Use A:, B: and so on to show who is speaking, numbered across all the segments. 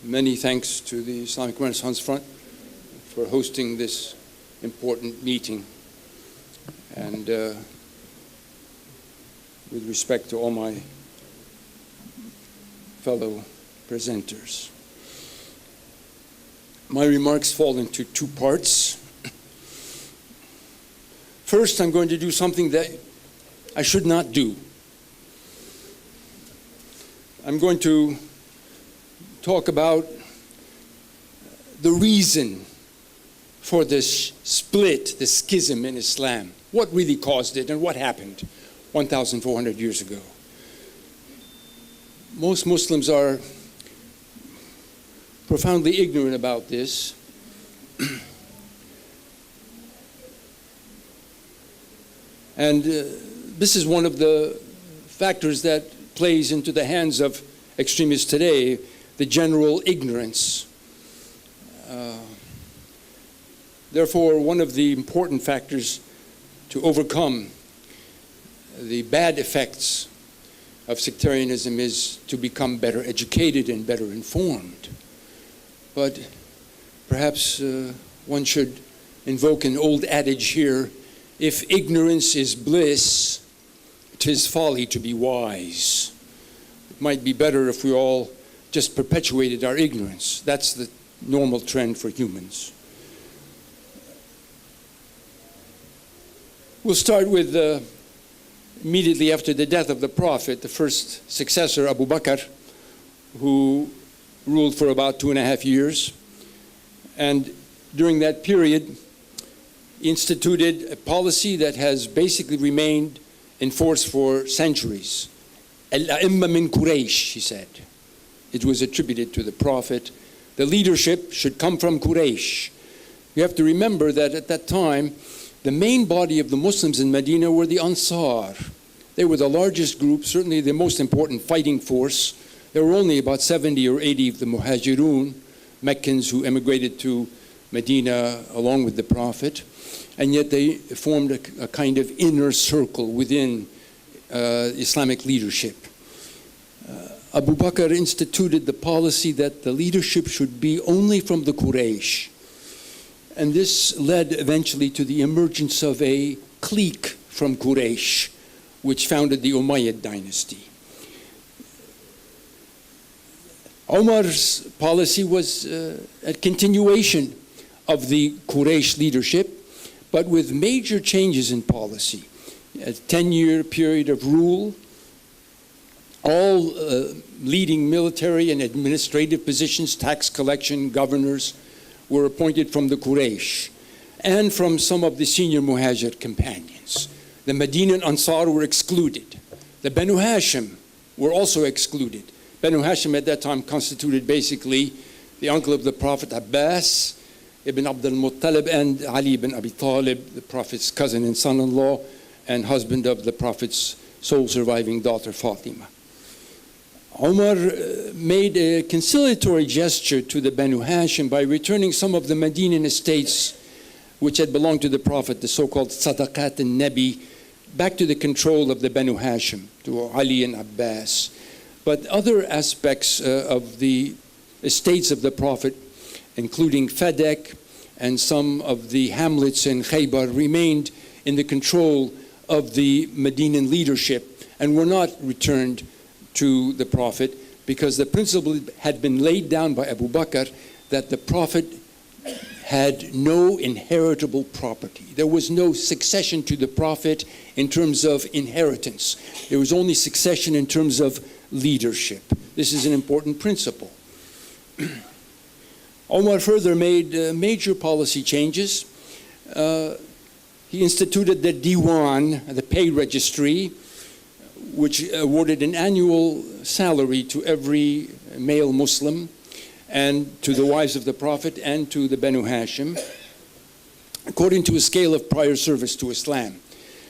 A: Many thanks to the Islamic Renaissance Front for hosting this important meeting. And with respect to all my fellow presenters. My remarks fall into two parts. First, I'm going to do something that I should not do. I'm going to talk about the reason for this split, the schism in Islam. What really caused it and what happened 1,400 years ago. Most Muslims are profoundly ignorant about this. And this is one of the factors that plays into the hands of extremists today, the general ignorance. Therefore, one of the important factors to overcome the bad effects of sectarianism is to become better educated and better informed. But perhaps one should invoke an old adage here: if ignorance is bliss, 'tis folly to be wise. It might be better if we all just perpetuated our ignorance. That's the normal trend for humans. We'll start with immediately after the death of the Prophet, the first successor, Abu Bakr, who ruled for about 2.5 years. And during that period, instituted a policy that has basically remained in force for centuries. Al-A'imma min Quraysh, he said. It was attributed to the Prophet. The leadership should come from Quraysh. You have to remember that at that time, the main body of the Muslims in Medina were the Ansar. They were the largest group, certainly the most important fighting force. There were only about 70 or 80 of the Muhajirun, Meccans who emigrated to Medina along with the Prophet, and yet they formed a kind of inner circle within Islamic leadership. Abu Bakr instituted the policy that the leadership should be only from the Quraysh. And this led eventually to the emergence of a clique from Quraysh, which founded the Umayyad dynasty. Umar's policy was a continuation of the Quraysh leadership, but with major changes in policy. A 10-year period of rule, all leading military and administrative positions, tax collection, governors, were appointed from the Quraysh and from some of the senior Muhajir companions. The Medinan Ansar were excluded. The Banu Hashim were also excluded. Banu Hashim at that time constituted basically the uncle of the Prophet Abbas, Ibn Abdul Muttalib, and Ali ibn Abi Talib, the Prophet's cousin and son-in-law, and husband of the Prophet's sole surviving daughter, Fatima. Umar made a conciliatory gesture to the Banu Hashim by returning some of the Medinan estates which had belonged to the Prophet, the so-called Sadaqat al-Nabi, back to the control of the Banu Hashim, to Ali and Abbas. But other aspects of the estates of the Prophet, including Fadek and some of the hamlets in Khaybar, remained in the control of the Medinan leadership and were not returned to the Prophet, because the principle had been laid down by Abu Bakr that the Prophet had no inheritable property. There was no succession to the Prophet in terms of inheritance. There was only succession in terms of leadership. This is an important principle. Umar further made major policy changes. He instituted the Diwan, the pay registry, which awarded an annual salary to every male Muslim and to the wives of the Prophet and to the Banu Hashim, according to a scale of prior service to Islam.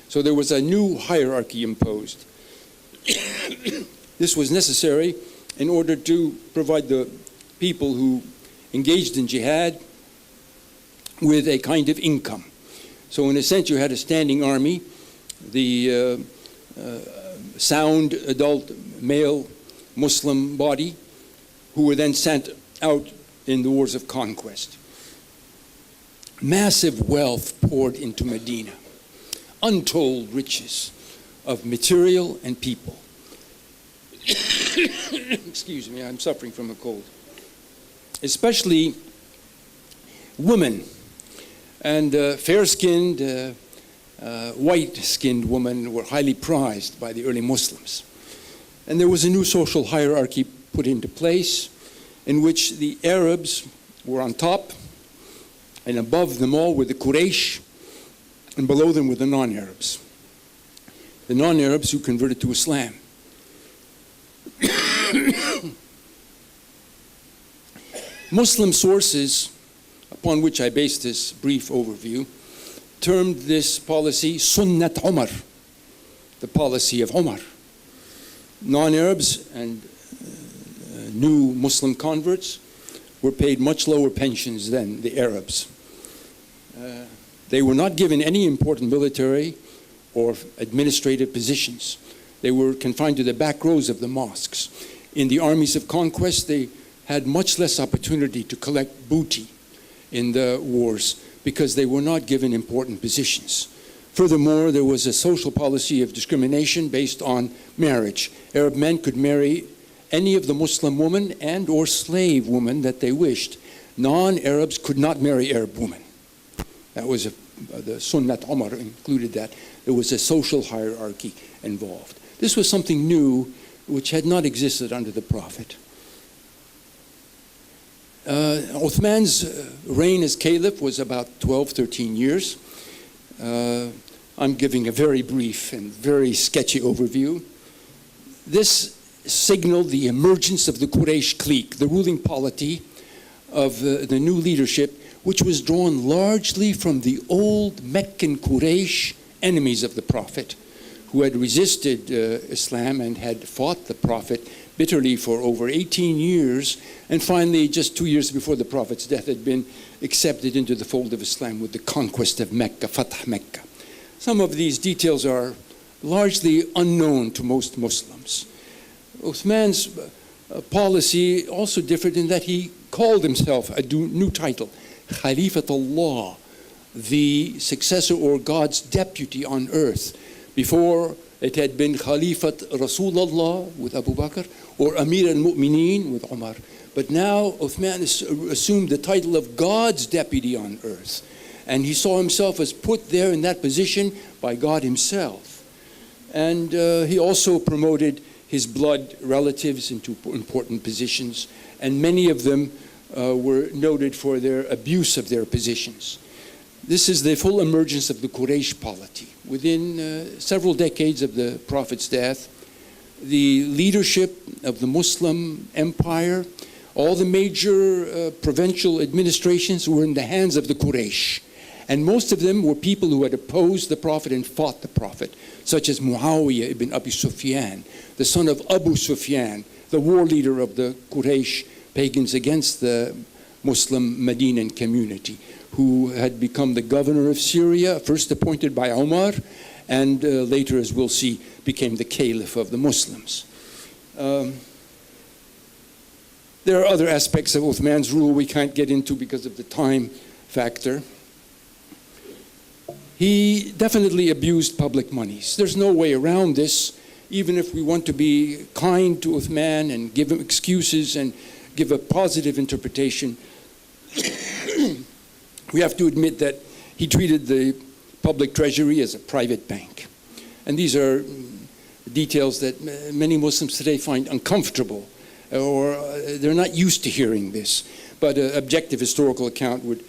A: So there was a new hierarchy imposed. This was necessary in order to provide the people who engaged in jihad with a kind of income. So in a sense, you had a standing army, the sound adult male Muslim body, who were then sent out in the wars of conquest. Massive wealth poured into Medina, untold riches of material and people. Excuse me, I'm suffering from a cold. Especially women and fair-skinned, white-skinned women were highly prized by the early Muslims. And there was a new social hierarchy put into place in which the Arabs were on top, and above them all were the Quraysh, and below them were the non-Arabs. The non-Arabs who converted to Islam. Muslim sources, upon which I base this brief overview, termed this policy Sunnat Umar, the policy of Umar. Non-Arabs and new Muslim converts were paid much lower pensions than the Arabs. They were not given any important military or administrative positions. They were confined to the back rows of the mosques. In the armies of conquest, they had much less opportunity to collect booty in the wars because they were not given important positions. Furthermore, there was a social policy of discrimination based on marriage. Arab men could marry any of the Muslim women and or slave women that they wished. Non-Arabs could not marry Arab women. That was the Sunnat Umar included that. There was a social hierarchy involved. This was something new which had not existed under the Prophet. Uthman's reign as caliph was about 12, 13 years. I'm giving a very brief and very sketchy overview. This signaled the emergence of the Quraysh clique, the ruling polity of the new leadership, which was drawn largely from the old Meccan Quraysh enemies of the Prophet, who had resisted Islam and had fought the Prophet bitterly for over 18 years, and finally, just 2 years before the Prophet's death, had been accepted into the fold of Islam with the conquest of Mecca, Fath Mecca. Some of these details are largely unknown to most Muslims. Uthman's policy also differed in that he called himself a new title, Khalifatullah, the successor or God's deputy on earth. Before, it had been Khalifat Rasulullah with Abu Bakr or Amir al-Mu'mineen with Umar. But now Uthman assumed the title of God's deputy on earth. And he saw himself as put there in that position by God himself. And he also promoted his blood relatives into important positions. And many of them were noted for their abuse of their positions. This is the full emergence of the Quraysh polity. Within several decades of the Prophet's death, the leadership of the Muslim empire, all the major provincial administrations were in the hands of the Quraysh. And most of them were people who had opposed the Prophet and fought the Prophet, such as Muawiyah ibn Abi Sufyan, the son of Abu Sufyan, the war leader of the Quraysh pagans against the Muslim Medinan community, who had become the governor of Syria, first appointed by Umar, and later, as we'll see, became the caliph of the Muslims. There are other aspects of Uthman's rule we can't get into because of the time factor. He definitely abused public monies. There's no way around this, even if we want to be kind to Uthman and give him excuses and give a positive interpretation. We have to admit that he treated the public treasury as a private bank. And these are details that many Muslims today find uncomfortable, or they're not used to hearing this. But an objective historical account would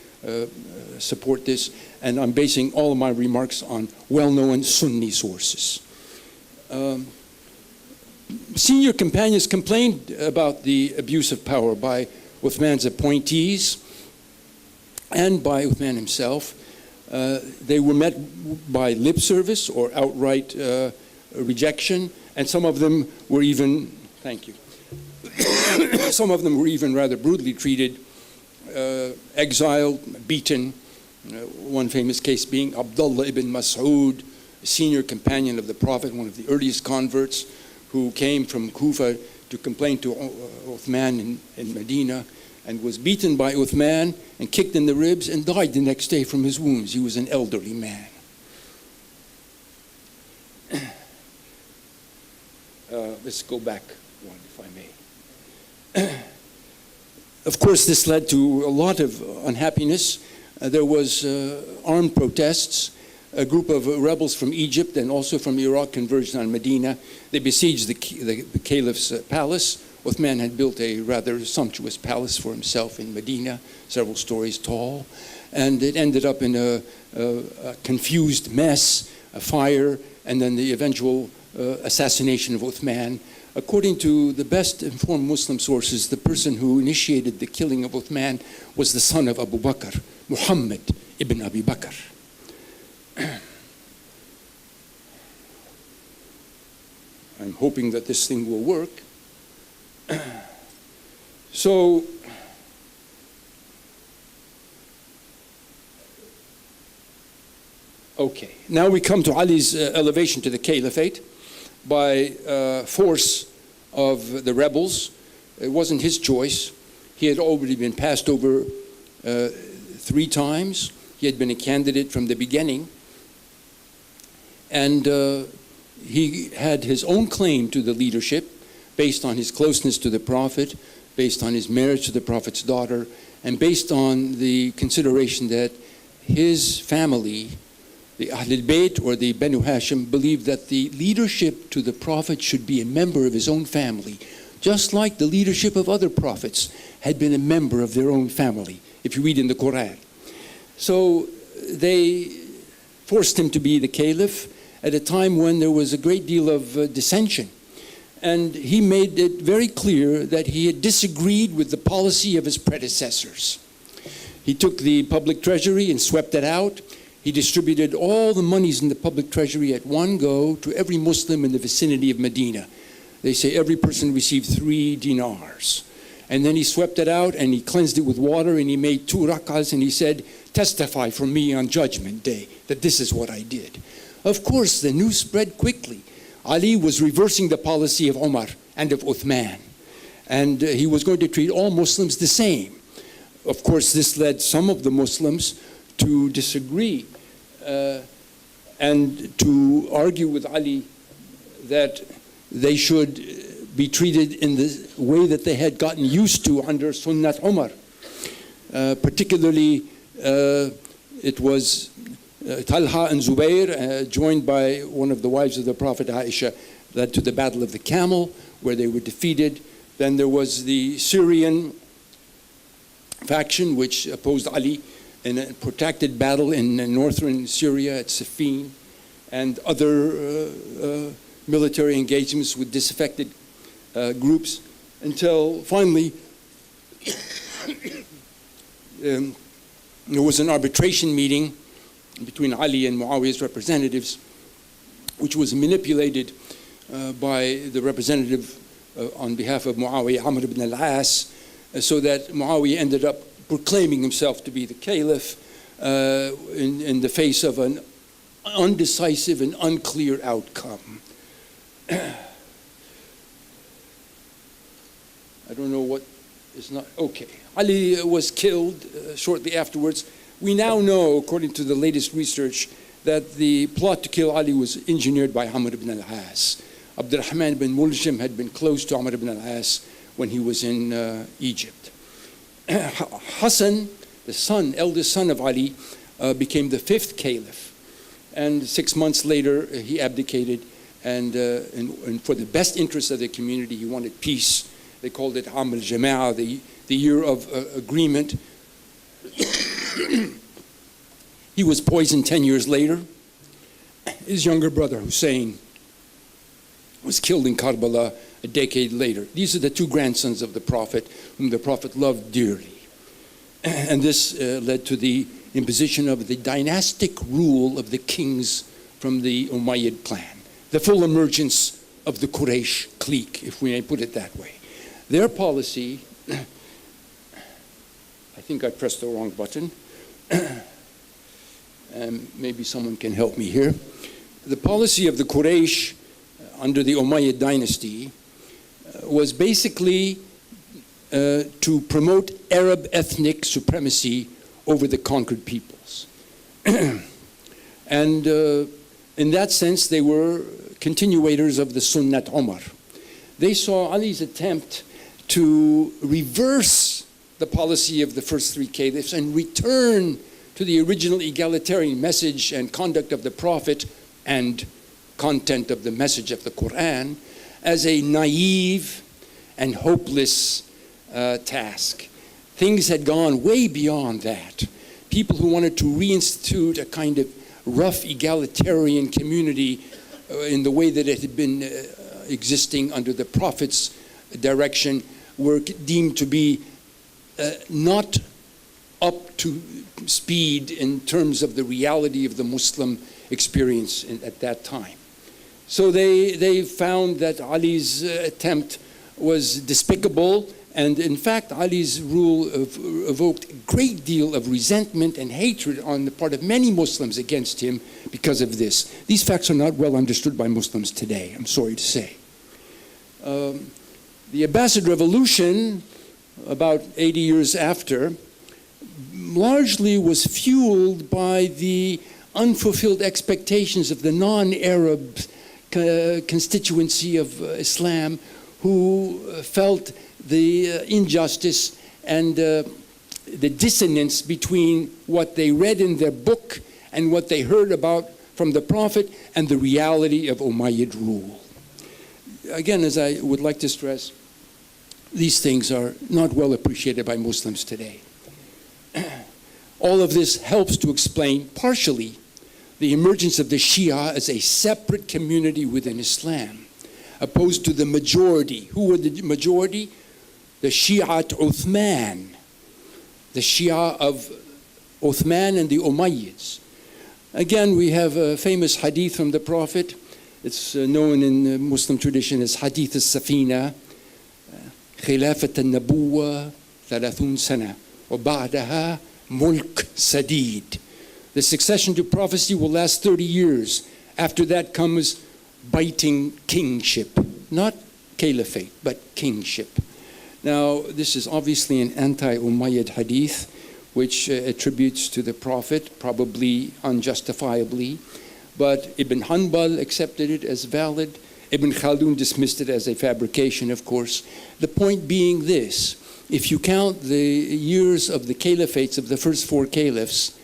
A: support this, and I'm basing all of my remarks on well-known Sunni sources. Senior companions complained about the abuse of power by Uthman's appointees and by Uthman himself. They were met by lip service or outright rejection, and some of them were even, thank you, some of them were even rather brutally treated, exiled, beaten. One famous case being Abdullah ibn Mas'ud, a senior companion of the Prophet, one of the earliest converts, who came from Kufa to complain to Uthman in Medina, and was beaten by Uthman and kicked in the ribs and died the next day from his wounds. He was an elderly man. Let's go back one, if I may. Of course, this led to a lot of unhappiness. There was armed protests. A group of rebels from Egypt and also from Iraq converged on Medina. They besieged the caliph's palace. Uthman had built a rather sumptuous palace for himself in Medina, several stories tall. And it ended up in a confused mess, a fire, and then the eventual assassination of Uthman. According to the best informed Muslim sources, the person who initiated the killing of Uthman was the son of Abu Bakr, Muhammad ibn Abi Bakr. I'm hoping that this thing will work. So, okay, now we come to Ali's elevation to the caliphate by force of the rebels. It wasn't his choice. He had already been passed over 3 times. He had been a candidate from the beginning. And he had his own claim to the leadership based on his closeness to the Prophet, based on his marriage to the Prophet's daughter, and based on the consideration that his family, the Ahlul Bayt or the Banu Hashim, believed that the leadership to the Prophet should be a member of his own family, just like the leadership of other prophets had been a member of their own family, if you read in the Quran. So they forced him to be the caliph at a time when there was a great deal of dissension. And he made it very clear that he had disagreed with the policy of his predecessors. He took the public treasury and swept it out. He distributed all the monies in the public treasury at one go to every Muslim in the vicinity of Medina. They say every person received 3 dinars. And then he swept it out and he cleansed it with water and he made 2 rak'ahs and he said, testify for me on Judgment Day that this is what I did. Of course, the news spread quickly. Ali was reversing the policy of Umar and of Uthman. And he was going to treat all Muslims the same. Of course, this led some of the Muslims to disagree and to argue with Ali that they should be treated in the way that they had gotten used to under Sunnat Umar. Particularly, it was Talha and Zubair, joined by one of the wives of the Prophet, Aisha, led to the Battle of the Camel, where they were defeated. Then there was the Syrian faction, which opposed Ali in a protracted battle in northern Syria at Siffin, and other military engagements with disaffected groups, until finally there was an arbitration meeting between Ali and Muawiyah's representatives, which was manipulated by the representative on behalf of Muawiyah, Amr ibn al-As, so that Muawiyah ended up proclaiming himself to be the caliph in the face of an undecisive and unclear outcome. I don't know what is not, okay. Ali was killed shortly afterwards. We now know, according to the latest research, that the plot to kill Ali was engineered by Amr ibn al-As. Abdurrahman ibn Muljam had been close to Amr ibn al-As when he was in Egypt. Hassan, the son, eldest son of Ali, became the 5th caliph. And 6 months later, he abdicated. And for the best interests of the community, he wanted peace. They called it Am al-Jama'ah, the year of agreement. He was poisoned 10 years later. His younger brother, Hussein, was killed in Karbala a decade later. These are the 2 grandsons of the Prophet, whom the Prophet loved dearly. And this led to the imposition of the dynastic rule of the kings from the Umayyad clan, the full emergence of the Quraysh clique, if we may put it that way. Their policy, I think I pressed the wrong button, and maybe someone can help me here. The policy of the Quraysh under the Umayyad dynasty was basically to promote Arab ethnic supremacy over the conquered peoples. And in that sense, they were continuators of the Sunnat Omar. They saw Ali's attempt to reverse the policy of the first three caliphs and return to the original egalitarian message and conduct of the Prophet and content of the message of the Quran as a naive and hopeless task. Things had gone way beyond that. People who wanted to reinstitute a kind of rough egalitarian community in the way that it had been existing under the Prophet's direction were deemed to be not up to speed in terms of the reality of the Muslim experience at that time. So they found that Ali's attempt was despicable, and in fact Ali's rule evoked a great deal of resentment and hatred on the part of many Muslims against him because of this. These facts are not well understood by Muslims today, I'm sorry to say. The Abbasid Revolution, about 80 years after, largely was fueled by the unfulfilled expectations of the non-Arab constituency of Islam, who felt the injustice and the dissonance between what they read in their book and what they heard about from the Prophet and the reality of Umayyad rule. Again, as I would like to stress, these things are not well appreciated by Muslims today. All of this helps to explain partially the emergence of the Shia as a separate community within Islam, opposed to the majority. Who were the majority? The Shi'at Uthman, the Shia of Uthman and the Umayyads. Again, we have a famous hadith from the Prophet. It's known in the Muslim tradition as Hadith al-Safina, خلافة النبوة 30 سنة وبعدها ملك سديد. The succession to prophecy will last 30 years. After that comes biting kingship. Not caliphate, but kingship. Now, this is obviously an anti-Umayyad hadith, which attributes to the Prophet, probably unjustifiably. But Ibn Hanbal accepted it as valid. Ibn Khaldun dismissed it as a fabrication, of course. The point being this: if you count the years of the caliphates of the first four caliphs,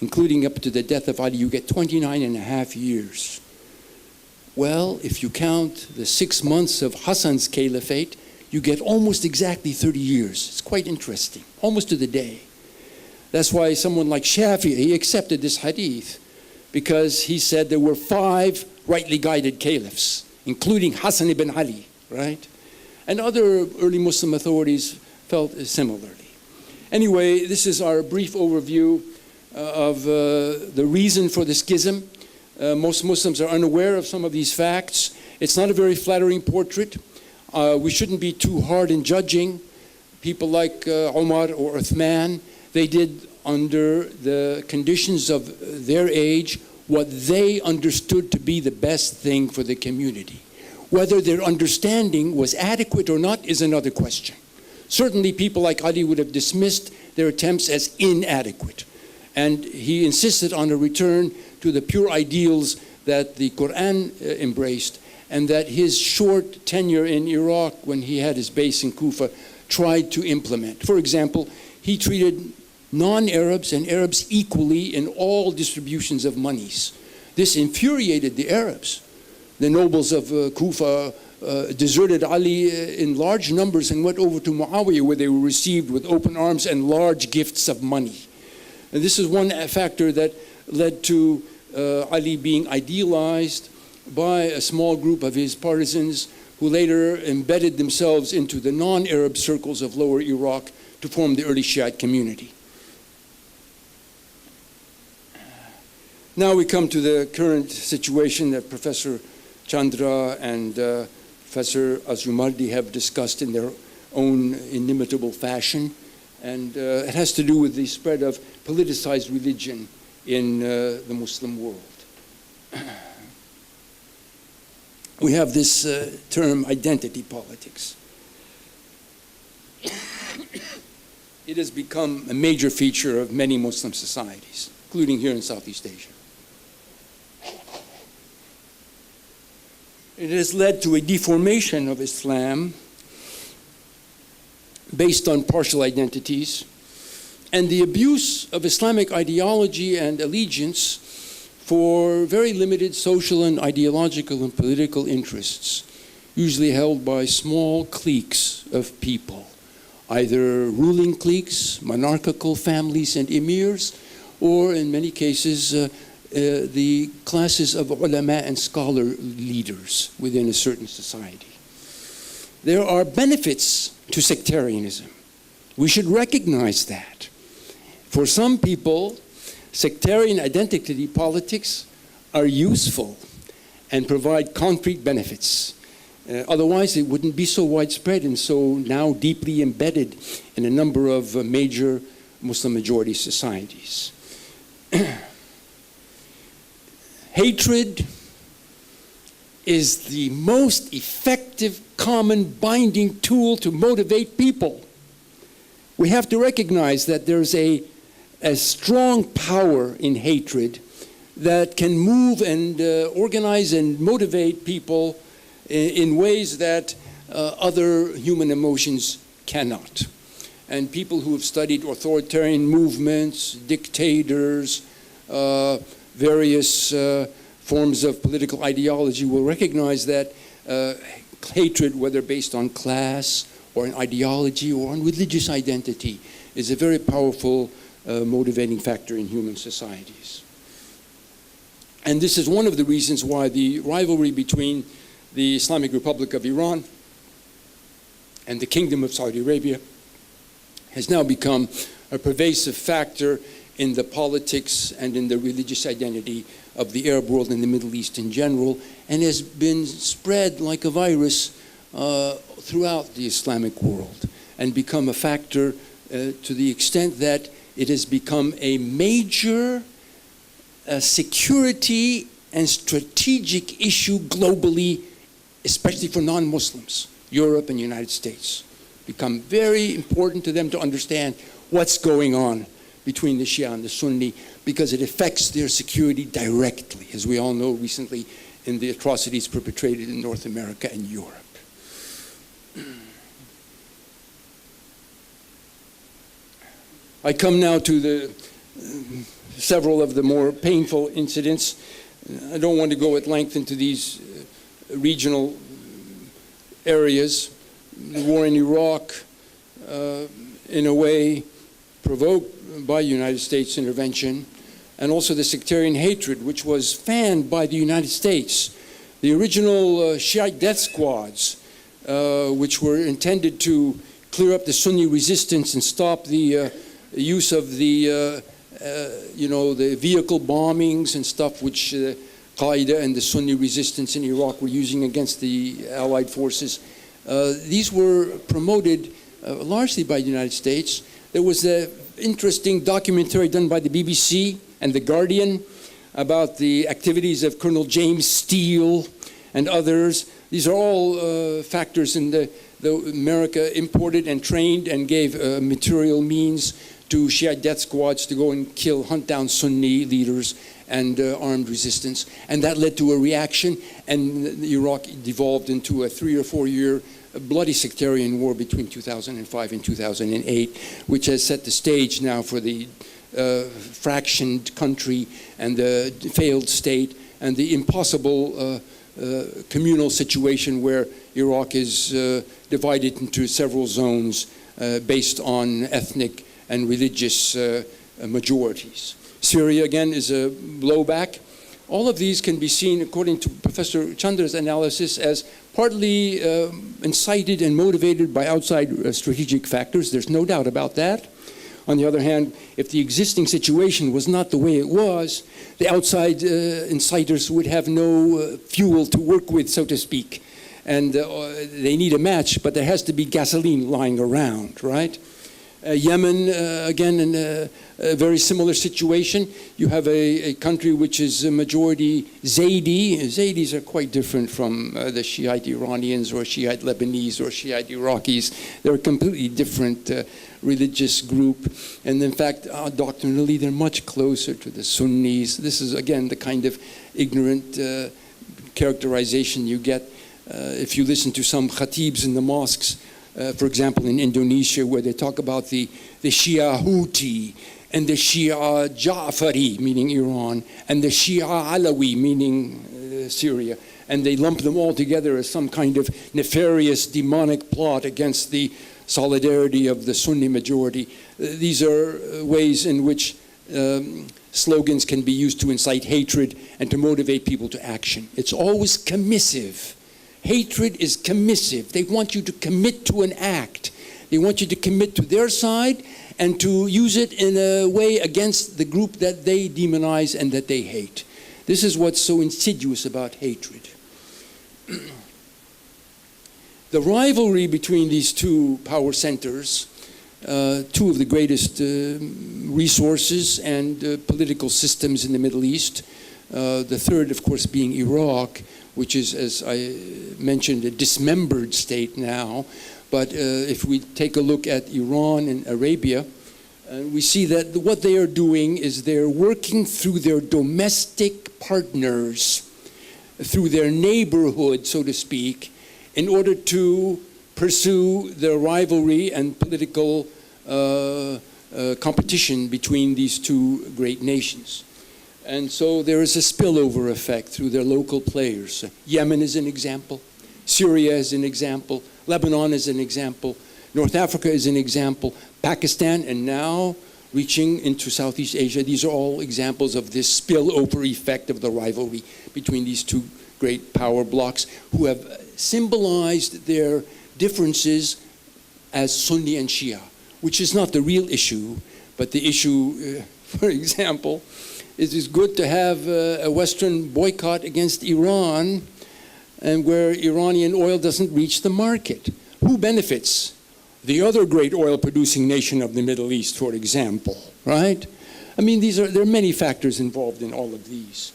A: including up to the death of Ali, you get 29 and a half years. Well, if you count the 6 months of Hassan's caliphate, you get almost exactly 30 years. It's quite interesting, almost to the day. That's why someone like Shafi'i accepted this hadith, because he said there were 5 rightly guided caliphs, including Hassan ibn Ali, right? And other early Muslim authorities felt similarly. Anyway, this is our brief overview of the reason for the schism. Most Muslims are unaware of some of these facts. It's not a very flattering portrait. We shouldn't be too hard in judging people like Umar or Uthman. They did, under the conditions of their age, what they understood to be the best thing for the community. Whether their understanding was adequate or not is another question. Certainly people like Ali would have dismissed their attempts as inadequate. And he insisted on a return to the pure ideals that the Quran embraced, and that his short tenure in Iraq, when he had his base in Kufa, tried to implement. For example, he treated non-Arabs and Arabs equally in all distributions of monies. This infuriated the Arabs. The nobles of Kufa deserted Ali in large numbers and went over to Muawiyah, where they were received with open arms and large gifts of money. And this is one factor that led to Ali being idealized by a small group of his partisans, who later embedded themselves into the non-Arab circles of lower Iraq to form the early Shiite community. Now we come to the current situation that Professor Chandra and Professor Azyumardi have discussed in their own inimitable fashion. And it has to do with the spread of politicized religion in the Muslim world. We have this term, identity politics. it has become a major feature of many Muslim societies, including here in Southeast Asia. It has led to a deformation of Islam based on partial identities and the abuse of Islamic ideology and allegiance for very limited social and ideological and political interests, usually held by small cliques of people, either ruling cliques, monarchical families and emirs, or in many cases, the classes of ulama and scholar leaders within a certain society. There are benefits to sectarianism. We should recognize that. For some people, sectarian identity politics are useful and provide concrete benefits. Otherwise, it wouldn't be so widespread and so now deeply embedded in a number of major Muslim majority societies. Hatred is the most effective common binding tool to motivate people. We have to recognize that there's a strong power in hatred that can move and organize and motivate people in ways that other human emotions cannot. And people who have studied authoritarian movements, dictators, various forms of political ideology will recognize that hatred, whether based on class or on ideology or on religious identity, is a very powerful motivating factor in human societies. And this is one of the reasons why the rivalry between the Islamic Republic of Iran and the Kingdom of Saudi Arabia has now become a pervasive factor in the politics and in the religious identity of the Arab world and the Middle East in general, and has been spread like a virus throughout the Islamic world and become a factor to the extent that it has become a major security and strategic issue globally, especially for non-Muslims. Europe and the United States become very important to them to understand what's going on between the Shia and the Sunni, because it affects their security directly, as we all know recently in the atrocities perpetrated in North America and Europe. I come now to several of the more painful incidents. I don't want to go at length into these regional areas. The war in Iraq, in a way, provoked by United States intervention, and also the sectarian hatred, which was fanned by the United States. The original Shiite death squads, which were intended to clear up the Sunni resistance and stop the use of the vehicle bombings and stuff which Qaeda and the Sunni resistance in Iraq were using against the Allied forces. These were promoted largely by the United States. There was an interesting documentary done by the BBC and The Guardian about the activities of Colonel James Steele and others. These are all factors in the America imported and trained and gave material means to Shiite death squads to go and hunt down Sunni leaders and armed resistance. And that led to a reaction, and Iraq devolved into a 3 or 4 year bloody sectarian war between 2005 and 2008, which has set the stage now for the fractioned country and the failed state and the impossible communal situation where Iraq is divided into several zones based on ethnic and religious majorities. Syria, again, is a blowback. All of these can be seen, according to Professor Chandra's analysis, as partly incited and motivated by outside strategic factors. There's no doubt about that. On the other hand, if the existing situation was not the way it was, the outside inciters would have no fuel to work with, so to speak. And they need a match, but there has to be gasoline lying around, right? Yemen, again, in a very similar situation. You have a country which is a majority Zaydi. Zaydis are quite different from the Shiite Iranians or Shiite Lebanese or Shiite Iraqis. They're a completely different religious group. And in fact, doctrinally, they're much closer to the Sunnis. This is, again, the kind of ignorant characterization you get if you listen to some khatibs in the mosques. For example, in Indonesia, where they talk about the Shia Houthi and the Shia Ja'fari, meaning Iran, and the Shia Alawi, meaning Syria, and they lump them all together as some kind of nefarious demonic plot against the solidarity of the Sunni majority. These are ways in which slogans can be used to incite hatred and to motivate people to action. It's always commissive. Hatred is commissive. They want you to commit to an act. They want you to commit to their side and to use it in a way against the group that they demonize and that they hate. This is what's so insidious about hatred. The rivalry between these two power centers, two of the greatest resources and political systems in the Middle East, the third, of course, being Iraq, which is, as I mentioned, a dismembered state now. But if we take a look at Iran and Arabia, we see that what they are doing is they're working through their domestic partners, through their neighborhood, so to speak, in order to pursue the rivalry and political competition between these two great nations. And so there is a spillover effect through their local players. Yemen is an example. Syria is an example. Lebanon is an example. North Africa is an example. Pakistan, and now reaching into Southeast Asia. These are all examples of this spillover effect of the rivalry between these two great power blocs who have symbolized their differences as Sunni and Shia, which is not the real issue, but the issue, for example, it is good to have a Western boycott against Iran and where Iranian oil doesn't reach the market. Who benefits? The other great oil-producing nation of the Middle East, for example, right? I mean, there are many factors involved in all of these.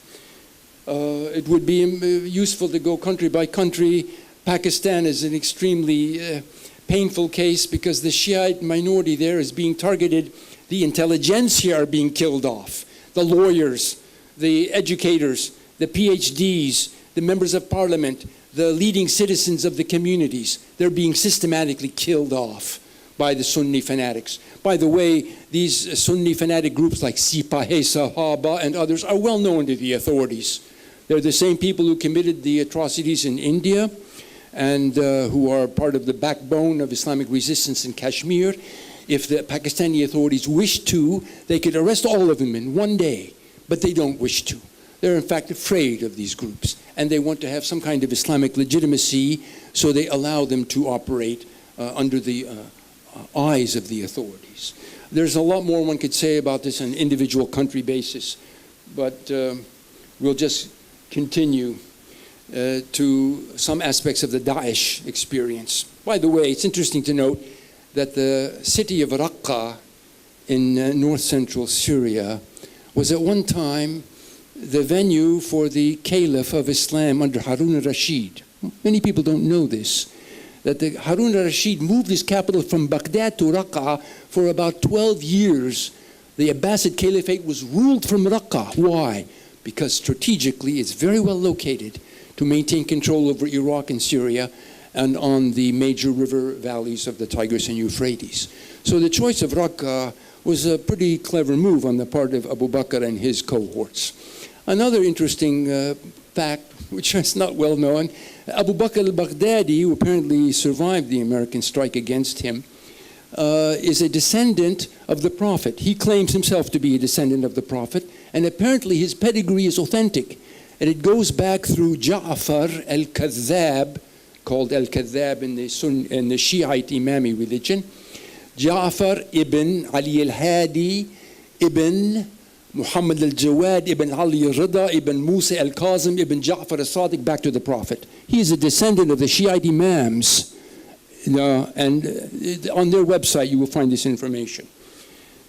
A: It would be useful to go country by country. Pakistan is an extremely painful case because the Shiite minority there is being targeted. The intelligentsia are being killed off. The lawyers, the educators, the PhDs, the members of parliament, the leading citizens of the communities, they're being systematically killed off by the Sunni fanatics. By the way, these Sunni fanatic groups like Sipahe Sahaba and others are well known to the authorities. They're the same people who committed the atrocities in India and who are part of the backbone of Islamic resistance in Kashmir. If the Pakistani authorities wish to, they could arrest all of them in one day, but they don't wish to. They're in fact afraid of these groups, and they want to have some kind of Islamic legitimacy, so they allow them to operate under the eyes of the authorities. There's a lot more one could say about this on an individual country basis, but we'll just continue to some aspects of the Daesh experience. By the way, it's interesting to note that the city of Raqqa in north-central Syria was at one time the venue for the Caliph of Islam under Harun al-Rashid. Many people don't know this, that the Harun al-Rashid moved his capital from Baghdad to Raqqa for about 12 years. The Abbasid Caliphate was ruled from Raqqa. Why? Because strategically it's very well located to maintain control over Iraq and Syria and on the major river valleys of the Tigris and Euphrates. So the choice of Raqqa was a pretty clever move on the part of Abu Bakr and his cohorts. Another interesting fact, which is not well known, Abu Bakr al-Baghdadi, who apparently survived the American strike against him, is a descendant of the Prophet. He claims himself to be a descendant of the Prophet, and apparently his pedigree is authentic. And it goes back through Ja'far al-Kadhab, called al-Kadhab in the Shiite Imami religion, Ja'far ibn Ali al-Hadi ibn Muhammad al-Jawad ibn Ali al-Rida ibn Musa al-Kazim ibn Ja'far al-Sadiq, back to the Prophet. He is a descendant of the Shiite Imams and on their website you will find this information.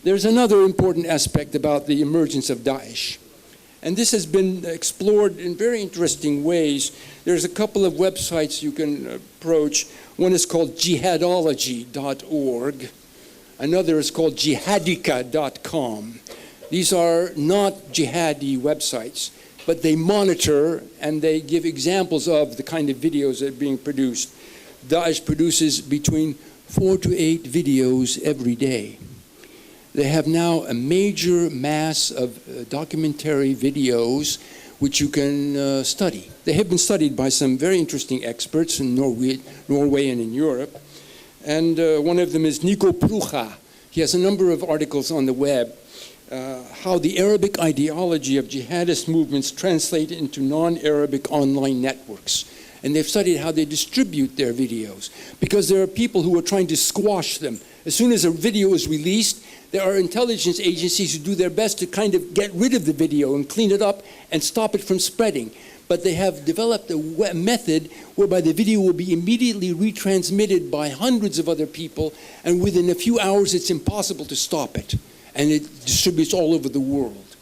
A: There's another important aspect about the emergence of Daesh. And this has been explored in very interesting ways. There's a couple of websites you can approach. One is called jihadology.org. Another is called jihadika.com. These are not jihadi websites, but they monitor and they give examples of the kind of videos that are being produced. Daesh produces between 4 to 8 videos every day. They have now a major mass of documentary videos which you can study. They have been studied by some very interesting experts in Norway and in Europe. And one of them is Nico Prucha. He has a number of articles on the web, how the Arabic ideology of jihadist movements translate into non-Arabic online networks. And they've studied how they distribute their videos, because there are people who are trying to squash them. As soon as a video is released, there are intelligence agencies who do their best to kind of get rid of the video and clean it up and stop it from spreading. But they have developed a method whereby the video will be immediately retransmitted by hundreds of other people, and within a few hours it's impossible to stop it. And it distributes all over the world.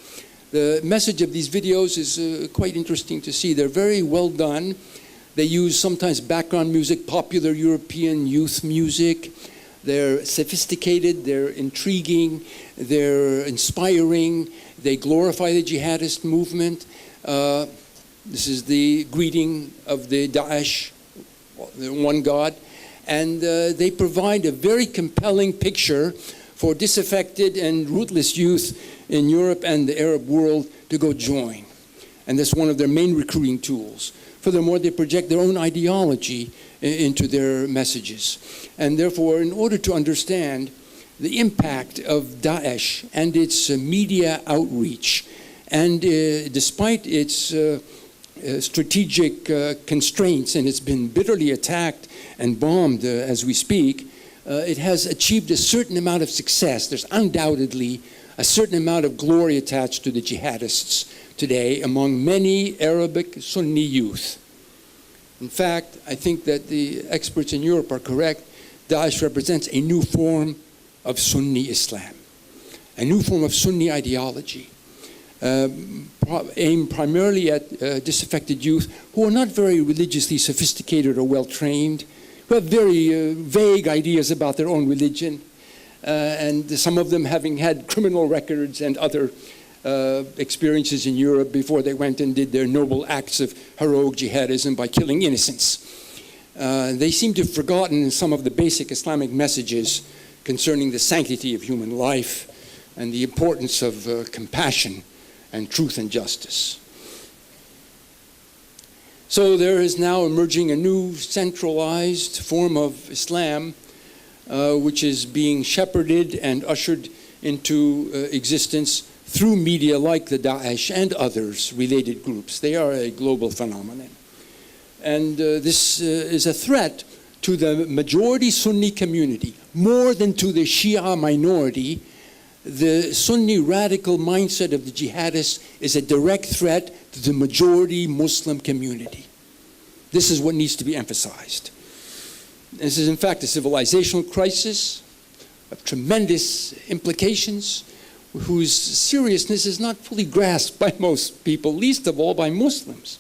A: The message of these videos is quite interesting to see. They're very well done. They use sometimes background music, popular European youth music. They're sophisticated, they're intriguing, they're inspiring, they glorify the jihadist movement. This is the greeting of the Daesh, the one God. And they provide a very compelling picture for disaffected and rootless youth in Europe and the Arab world to go join. And that's one of their main recruiting tools. Furthermore, they project their own ideology into their messages. And therefore, in order to understand the impact of Daesh and its media outreach, and despite its strategic constraints, and it's been bitterly attacked and bombed as we speak, it has achieved a certain amount of success. There's undoubtedly a certain amount of glory attached to the jihadists today among many Arabic Sunni youth. In fact, I think that the experts in Europe are correct. Daesh represents a new form of Sunni Islam, a new form of Sunni ideology, aimed primarily at disaffected youth who are not very religiously sophisticated or well-trained, who have very vague ideas about their own religion, and some of them having had criminal records and other experiences in Europe before they went and did their noble acts of heroic jihadism by killing innocents. They seem to have forgotten some of the basic Islamic messages concerning the sanctity of human life and the importance of compassion and truth and justice. So there is now emerging a new centralized form of Islam which is being shepherded and ushered into existence through media like the Daesh and others related groups. They are a global phenomenon. And this is a threat to the majority Sunni community, more than to the Shia minority. The Sunni radical mindset of the jihadists is a direct threat to the majority Muslim community. This is what needs to be emphasized. This is in fact a civilizational crisis of tremendous implications, whose seriousness is not fully grasped by most people, least of all by Muslims.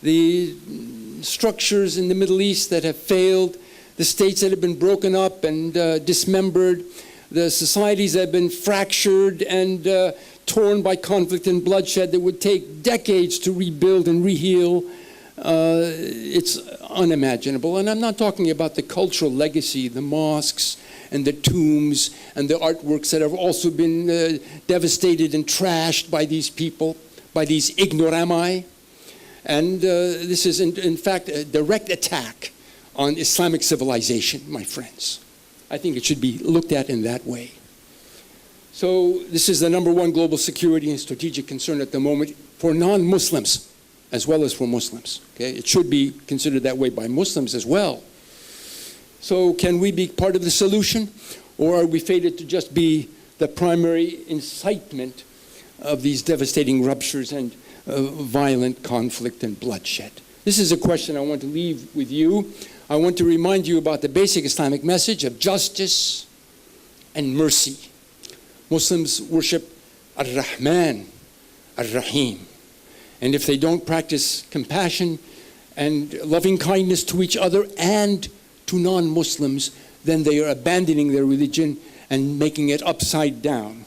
A: The structures in the Middle East that have failed, the states that have been broken up and dismembered, the societies that have been fractured and torn by conflict and bloodshed that would take decades to rebuild and reheal, it's unimaginable. And I'm not talking about the cultural legacy, the mosques and the tombs and the artworks that have also been devastated and trashed by these people, by these ignoramai. And this is in fact a direct attack on Islamic civilization, my friends. I think it should be looked at in that way. So this is the #1 global security and strategic concern at the moment for non-Muslims as well as for Muslims. Okay? It should be considered that way by Muslims as well. So can we be part of the solution, or are we fated to just be the primary incitement of these devastating ruptures and violent conflict and bloodshed? This is a question I want to leave with you. I want to remind you about the basic Islamic message of justice and mercy. Muslims worship Ar-Rahman, Ar-Rahim. And if they don't practice compassion and loving kindness to each other and to non-Muslims, then they are abandoning their religion and making it upside down.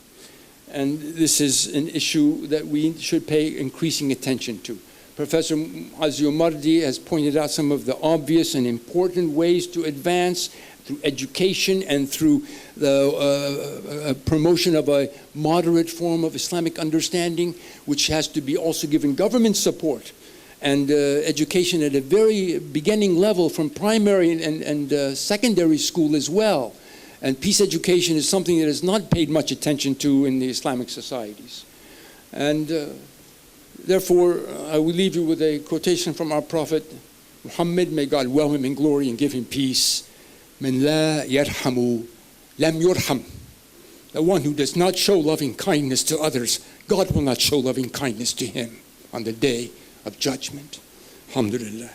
A: And this is an issue that we should pay increasing attention to. Professor Azyumardi has pointed out some of the obvious and important ways to advance through education and through the promotion of a moderate form of Islamic understanding, which has to be also given government support and education at a very beginning level from primary and secondary school as well. And peace education is something that is not paid much attention to in the Islamic societies. And therefore, I will leave you with a quotation from our Prophet Muhammad, may God dwell him in glory and give him peace. من لا يرحم لم يرحم. The one who does not show loving kindness to others, God will not show loving kindness to him on the day of judgment. Alhamdulillah.